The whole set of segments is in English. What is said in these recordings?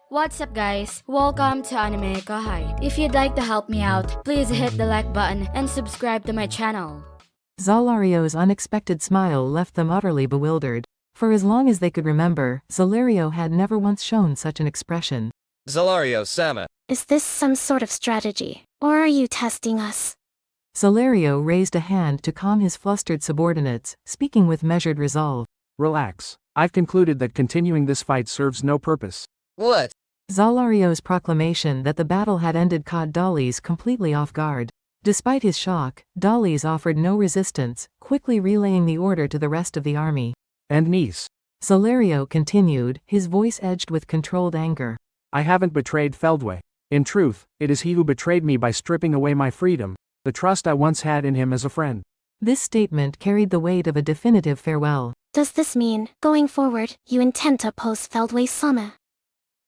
What's up guys? Welcome to AnimeKouhai. If you'd like to help me out, please hit the like button and subscribe to my channel. Zalareo's unexpected smile left them utterly bewildered. For as long as they could remember, Zalario had never once shown such an expression. Zalario-sama. Is this some sort of strategy? Or are you testing us? Zalario raised a hand to calm his flustered subordinates, speaking with measured resolve. Relax. I've concluded that continuing this fight serves no purpose. What? Zalario's proclamation that the battle had ended caught Dahlies completely off guard. Despite his shock, Dahlies offered no resistance, quickly relaying the order to the rest of the army. And niece. Zalario continued, his voice edged with controlled anger. I haven't betrayed Feldway. In truth, it is he who betrayed me by stripping away my freedom, the trust I once had in him as a friend. This statement carried the weight of a definitive farewell. Does this mean, going forward, you intend to oppose Feldway-sama?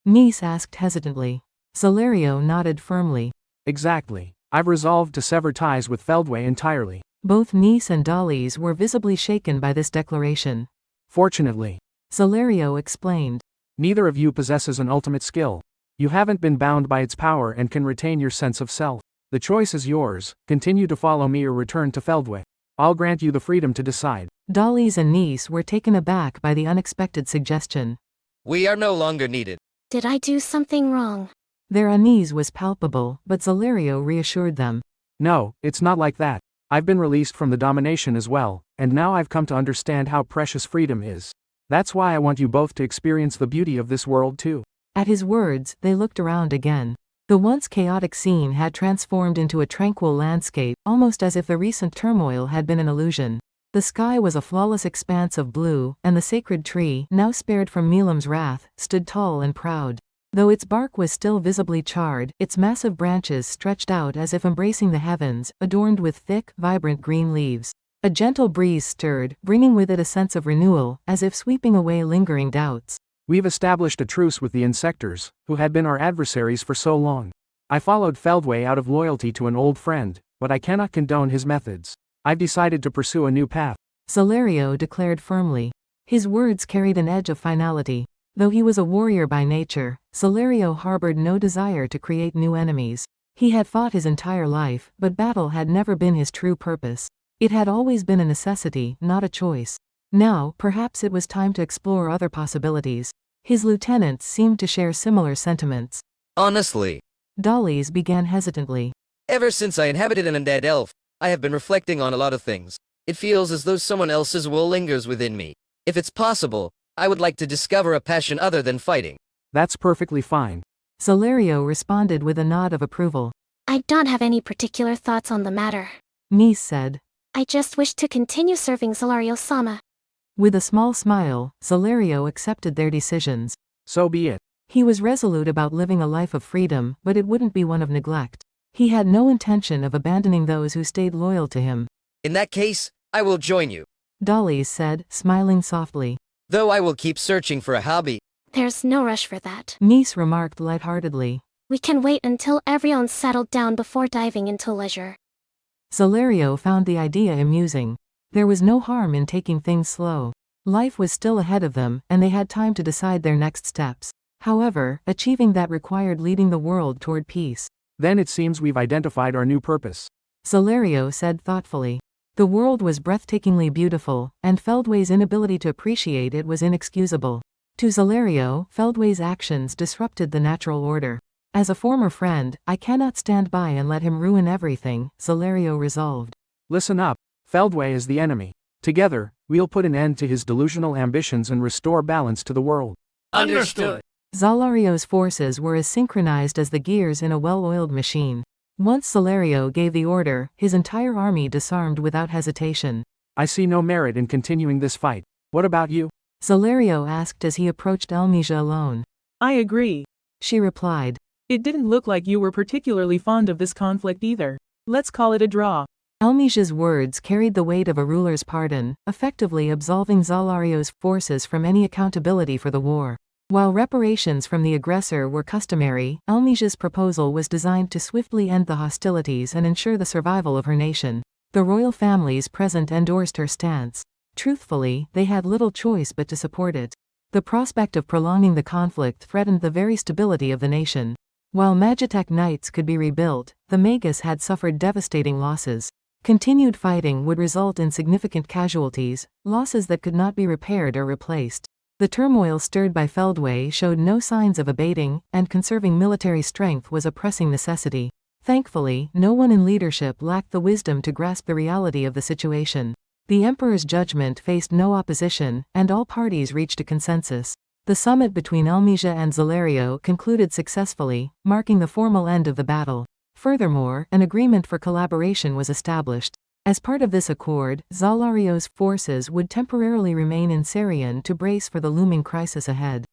Niece asked hesitantly. Zalario nodded firmly. Exactly. I've resolved to sever ties with Feldway entirely. Both Niece and Dahlies were visibly shaken by this declaration. Fortunately, Zalario explained. neither of you possesses an ultimate skill. You haven't been bound by its power and can retain your sense of self. The choice is yours, continue to follow me or return to Feldway. I'll grant you the freedom to decide. Dahlies and Niece were taken aback by the unexpected suggestion. We are no longer needed. Did I do something wrong? Their unease was palpable, but Zalario reassured them. No, it's not like that. I've been released from the domination as well, and now I've come to understand how precious freedom is. That's why I want you both to experience the beauty of this world too. At his words, they looked around again. The once chaotic scene had transformed into a tranquil landscape, almost as if the recent turmoil had been an illusion. The sky was a flawless expanse of blue, and the sacred tree, now spared from Milam's wrath, stood tall and proud. Though its bark was still visibly charred, its massive branches stretched out as if embracing the heavens, adorned with thick, vibrant green leaves. A gentle breeze stirred, bringing with it a sense of renewal, as if sweeping away lingering doubts. We've established a truce with the insectors, who had been our adversaries for so long. I followed Feldway out of loyalty to an old friend, but I cannot condone his methods. I've decided to pursue a new path. Zalario declared firmly. His words carried an edge of finality. Though he was a warrior by nature, Zalario harbored no desire to create new enemies. He had fought his entire life, but battle had never been his true purpose. It had always been a necessity, not a choice. Now, perhaps it was time to explore other possibilities. His lieutenants seemed to share similar sentiments. Honestly, Dahlies began hesitantly. ever since I inhabited an undead elf, I have been reflecting on a lot of things. It feels as though someone else's will lingers within me. If it's possible, I would like to discover a passion other than fighting. That's perfectly fine. Zalario responded with a nod of approval. I don't have any particular thoughts on the matter. Niece said. I just wish to continue serving Zalario-sama. With a small smile, Zalario accepted their decisions. So be it. He was resolute about living a life of freedom, but it wouldn't be one of neglect. He had no intention of abandoning those who stayed loyal to him. In that case, I will join you. Dahlies said, smiling softly. Though I will keep searching for a hobby. There's no rush for that. Niece remarked lightheartedly. We can wait until everyone's settled down before diving into leisure. Zalario found the idea amusing. There was no harm in taking things slow. Life was still ahead of them, and they had time to decide their next steps. However, achieving that required leading the world toward peace. Then it seems we've identified our new purpose. Zalario said thoughtfully. The world was breathtakingly beautiful, and Feldway's inability to appreciate it was inexcusable. To Zalario, Feldway's actions disrupted the natural order. As a former friend, I cannot stand by and let him ruin everything, Zalario resolved. Listen up. Feldway is the enemy. Together, we'll put an end to his delusional ambitions and restore balance to the world. Understood. Zalario's forces were as synchronized as the gears in a well-oiled machine. Once Zalario gave the order, his entire army disarmed without hesitation. I see no merit in continuing this fight. What about you? Zalario asked as he approached Elmisia alone. I agree. She replied. It didn't look like you were particularly fond of this conflict either. Let's call it a draw. Elmisia's words carried the weight of a ruler's pardon, effectively absolving Zalario's forces from any accountability for the war. While reparations from the aggressor were customary, Elmisia's proposal was designed to swiftly end the hostilities and ensure the survival of her nation. The royal families present endorsed her stance. Truthfully, they had little choice but to support it. The prospect of prolonging the conflict threatened the very stability of the nation. While Magitek Knights could be rebuilt, the Magus had suffered devastating losses. Continued fighting would result in significant casualties, losses that could not be repaired or replaced. The turmoil stirred by Feldway showed no signs of abating, and conserving military strength was a pressing necessity. Thankfully, no one in leadership lacked the wisdom to grasp the reality of the situation. The Emperor's judgment faced no opposition, and all parties reached a consensus. The summit between Elmesia and Zalario concluded successfully, marking the formal end of the battle. Furthermore, an agreement for collaboration was established. As part of this accord, Zalario's forces would temporarily remain in Sarian to brace for the looming crisis ahead.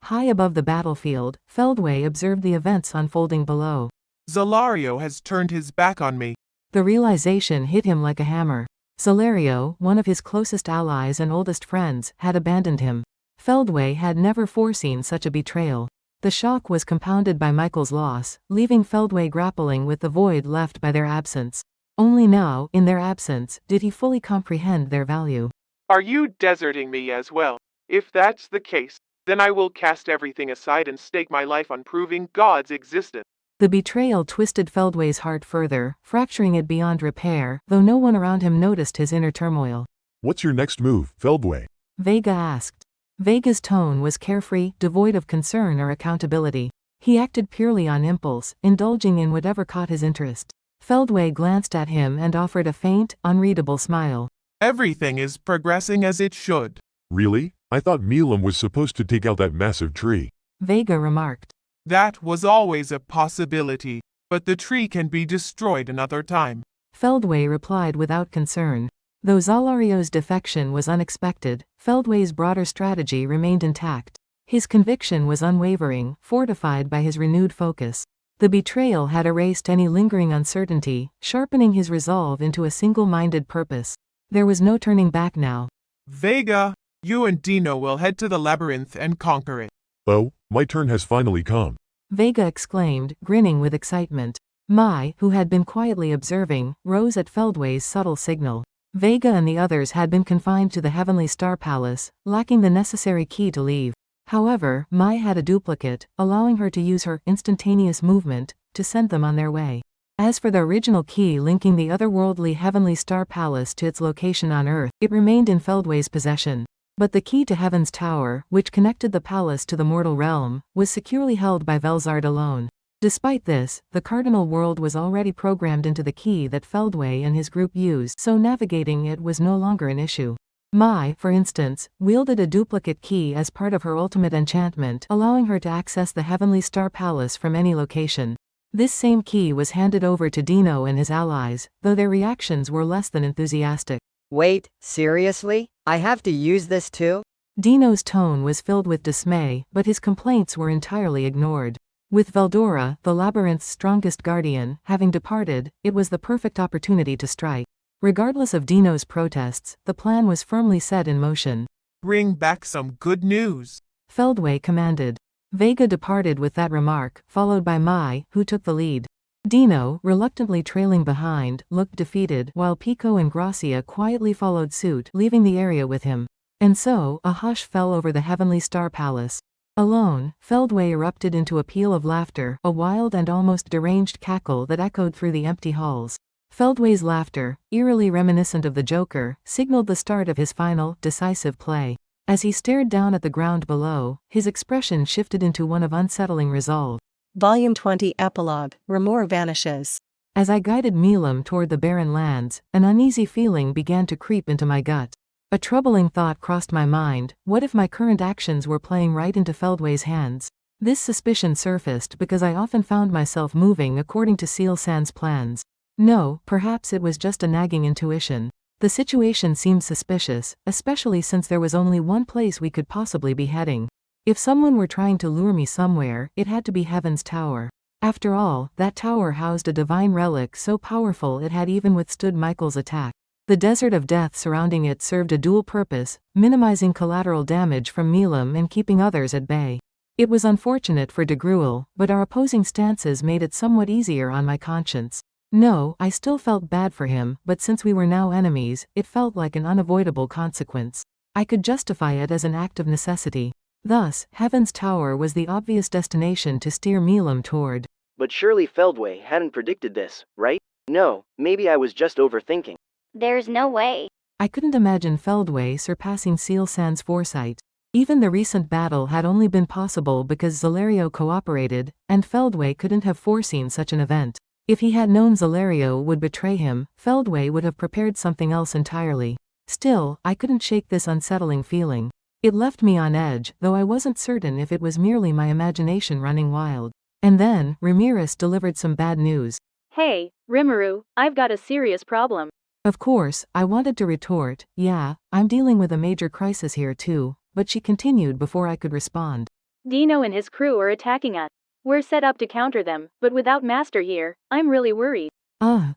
High above the battlefield, Feldway observed the events unfolding below. Zalario has turned his back on me. The realization hit him like a hammer. Zalario, one of his closest allies and oldest friends, had abandoned him. Feldway had never foreseen such a betrayal. The shock was compounded by Michael's loss, leaving Feldway grappling with the void left by their absence. Only now, in their absence, did he fully comprehend their value. Are you deserting me as well? If that's the case, then I will cast everything aside and stake my life on proving God's existence. The betrayal twisted Feldway's heart further, fracturing it beyond repair, though no one around him noticed his inner turmoil. What's your next move, Feldway? Vega asked. Vega's tone was carefree, devoid of concern or accountability. He acted purely on impulse, indulging in whatever caught his interest. Feldway glanced at him and offered a faint, unreadable smile. Everything is progressing as it should. Really? I thought Milam was supposed to take out that massive tree. Vega remarked. That was always a possibility, but the tree can be destroyed another time. Feldway replied without concern. Though Zalario's defection was unexpected, Feldway's broader strategy remained intact. His conviction was unwavering, fortified by his renewed focus. The betrayal had erased any lingering uncertainty, sharpening his resolve into a single-minded purpose. There was no turning back now. Vega, you and Dino will head to the Labyrinth and conquer it. Oh, my turn has finally come. Vega exclaimed, grinning with excitement. Mai, who had been quietly observing, rose at Feldway's subtle signal. Vega and the others had been confined to the Heavenly Star Palace, lacking the necessary key to leave. However, Mai had a duplicate, allowing her to use her instantaneous movement to send them on their way. As for the original key linking the otherworldly Heavenly Star Palace to its location on Earth, it remained in Feldway's possession. But the key to Heaven's Tower, which connected the palace to the mortal realm, was securely held by Velzard alone. Despite this, the Cardinal World was already programmed into the key that Feldway and his group used, so navigating it was no longer an issue. Mai, for instance, wielded a duplicate key as part of her ultimate enchantment, allowing her to access the Heavenly Star Palace from any location. This same key was handed over to Dino and his allies, though their reactions were less than enthusiastic. Wait, seriously? I have to use this too? Dino's tone was filled with dismay, but his complaints were entirely ignored. With Veldora, the Labyrinth's strongest guardian, having departed, it was the perfect opportunity to strike. Regardless of Dino's protests, the plan was firmly set in motion. Bring back some good news. Feldway commanded. Vega departed with that remark, followed by Mai, who took the lead. Dino, reluctantly trailing behind, looked defeated, while Pico and Gracia quietly followed suit, leaving the area with him. And so, a hush fell over the Heavenly Star Palace. Alone, Feldway erupted into a peal of laughter, a wild and almost deranged cackle that echoed through the empty halls. Feldway's laughter, eerily reminiscent of the Joker, signaled the start of his final, decisive play. As he stared down at the ground below, his expression shifted into one of unsettling resolve. Volume 20 Epilogue, Rimuru vanishes. As I guided Milam toward the barren lands, an uneasy feeling began to creep into my gut. A troubling thought crossed my mind: what if my current actions were playing right into Feldway's hands? This suspicion surfaced because I often found myself moving according to Seal Sand's plans. No, perhaps it was just a nagging intuition. The situation seemed suspicious, especially since there was only one place we could possibly be heading. If someone were trying to lure me somewhere, it had to be Heaven's Tower. After all, that tower housed a divine relic so powerful it had even withstood Michael's attack. The desert of death surrounding it served a dual purpose, minimizing collateral damage from Milam and keeping others at bay. It was unfortunate for de Gruel, but our opposing stances made it somewhat easier on my conscience. No, I still felt bad for him, but since we were now enemies, it felt like an unavoidable consequence. I could justify it as an act of necessity. Thus, Heaven's Tower was the obvious destination to steer Milam toward. But surely Feldway hadn't predicted this, right? No, maybe I was just overthinking. There's no way. I couldn't imagine Feldway surpassing Seal-san's foresight. Even the recent battle had only been possible because Zelario cooperated, and Feldway couldn't have foreseen such an event. If he had known Zelario would betray him, Feldway would have prepared something else entirely. Still, I couldn't shake this unsettling feeling. It left me on edge, though I wasn't certain if it was merely my imagination running wild. And then, Ramiris delivered some bad news. Hey, Rimuru, I've got a serious problem. Of course, I wanted to retort, yeah, I'm dealing with a major crisis here too, but she continued before I could respond. Dino and his crew are attacking us. We're set up to counter them, but without Master here, I'm really worried.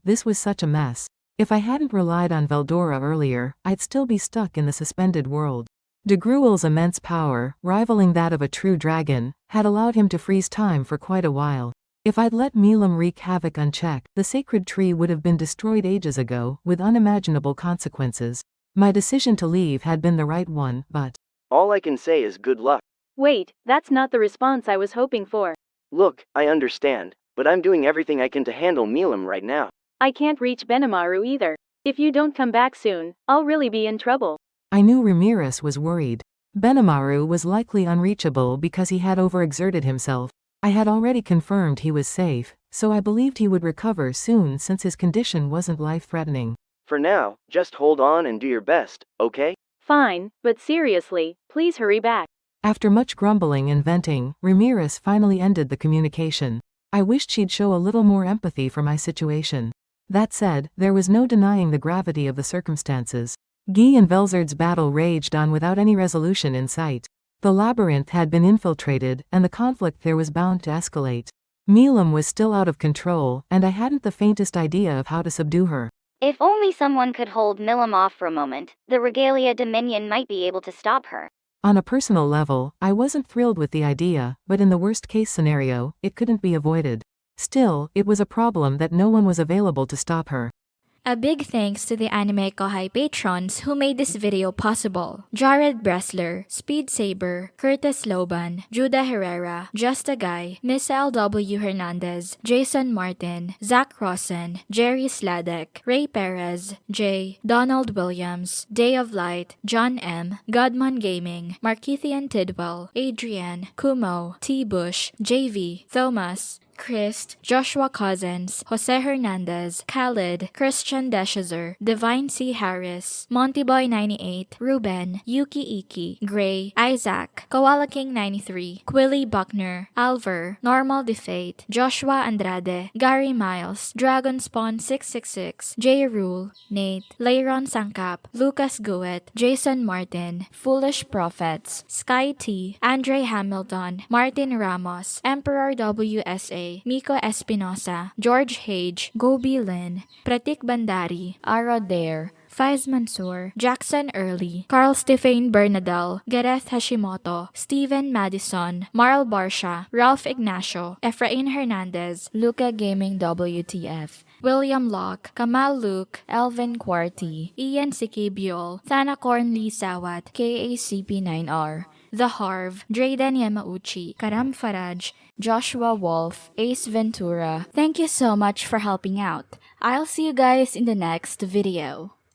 This was such a mess. If I hadn't relied on Veldora earlier, I'd still be stuck in the suspended world. De Gruel's immense power, rivaling that of a true dragon, had allowed him to freeze time for quite a while. If I'd let Milam wreak havoc unchecked, the sacred tree would have been destroyed ages ago, with unimaginable consequences. My decision to leave had been the right one, but... All I can say is good luck. Wait, that's not the response I was hoping for. Look, I understand, but I'm doing everything I can to handle Milam right now. I can't reach Benimaru either. If you don't come back soon, I'll really be in trouble. I knew Ramiris was worried. Benimaru was likely unreachable because he had overexerted himself. I had already confirmed he was safe, so I believed he would recover soon since his condition wasn't life-threatening. For now, just hold on and do your best, okay? Fine, but seriously, please hurry back. After much grumbling and venting, Ramiris finally ended the communication. I wished she'd show a little more empathy for my situation. That said, there was no denying the gravity of the circumstances. Guy and Velzard's battle raged on without any resolution in sight. The Labyrinth had been infiltrated, and the conflict there was bound to escalate. Milam was still out of control, and I hadn't the faintest idea of how to subdue her. If only someone could hold Milam off for a moment, the Regalia Dominion might be able to stop her. On a personal level, I wasn't thrilled with the idea, but in the worst-case scenario, it couldn't be avoided. Still, it was a problem that no one was available to stop her. A big thanks to the AnimeKouhai patrons who made this video possible. Jared Bressler, Speed Saber, Curtis Loban, Judah Herrera, Just a Guy, Miss L.W. Hernandez, Jason Martin, Zach Rosen, Jerry Sladek, Ray Perez, Jay, Donald Williams, Day of Light, John M, Godman Gaming, Markithian Tidwell, Adrian, Kumo, T. Bush, JV, Thomas, Christ, Joshua Cousins, Jose Hernandez, Khalid, Christian Deshazer, Divine C. Harris, Montyboy98, Ruben, Yuki Iki, Gray, Isaac, Koala King 93, Quilly Buckner, Alver, Normal Defate, Joshua Andrade, Gary Miles, Dragon Spawn 666, J. Rule, Nate, Leiron Sangkap, Lucas Guet, Jason Martin, Foolish Prophets, Sky T, Andre Hamilton, Martin Ramos, Emperor WSA, Miko Espinosa, George Hage, Gobi Lin, Pratik Bandari, Ara Dare, Faiz Mansour, Jackson Early, Carl Stephen Bernadel, Gareth Hashimoto, Steven Madison, Marl Barsha, Ralph Ignacio, Efrain Hernandez, Luca Gaming WTF, William Locke, Kamal Luke, Elvin Quarty, Ian Sikibiol, Thanacorn Lee Sawat, KACP9R, The Harv, Drayden Yamauchi, Karam Faraj, Joshua Wolf, Ace Ventura. Thank you so much for helping out. I'll see you guys in the next video.